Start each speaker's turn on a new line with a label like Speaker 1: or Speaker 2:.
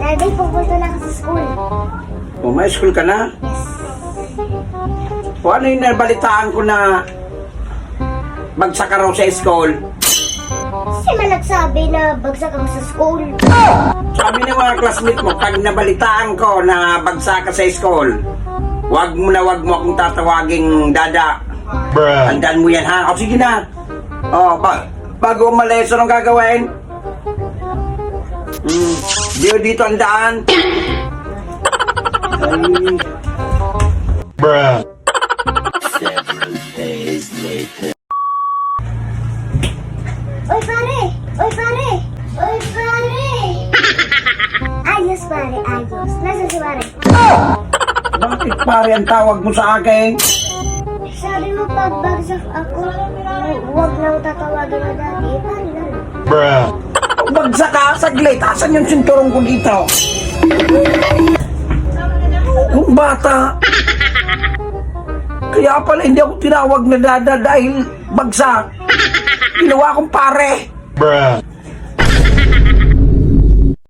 Speaker 1: Daddy, pupunta na ako sa school.
Speaker 2: O, may school ka na?
Speaker 1: Yes.
Speaker 2: O, ano yung nabalitaan ko na bagsak ka raw sa school?
Speaker 1: Kasi man nagsabi na bagsak ako sa school.
Speaker 2: Sabi ng mga classmate mo, pag nabalitaan ko na bagsak ka sa school, wag mo akong tatawaging dada. Tandaan mo yan, ha? O, sige na. O, bago umalis, anong gagawin? Dito ang daan. Ay.
Speaker 3: Several days later.
Speaker 1: Oy, pare! Oy, pare! Oy, pare! Ayos, pare, ayos. Nasaan si pare?
Speaker 2: Bakit pare ang tawag mo sa akin?
Speaker 1: Sabi mo pag bagsak ako, huwag na ako tatawagin na daddy. Pare na lang.
Speaker 2: Bagsak ka, saglit. Asan yung sinturong ko dito? Kung bata. Kaya pala hindi ako tinawag na dada dahil bagsak. Ginawa kong pare.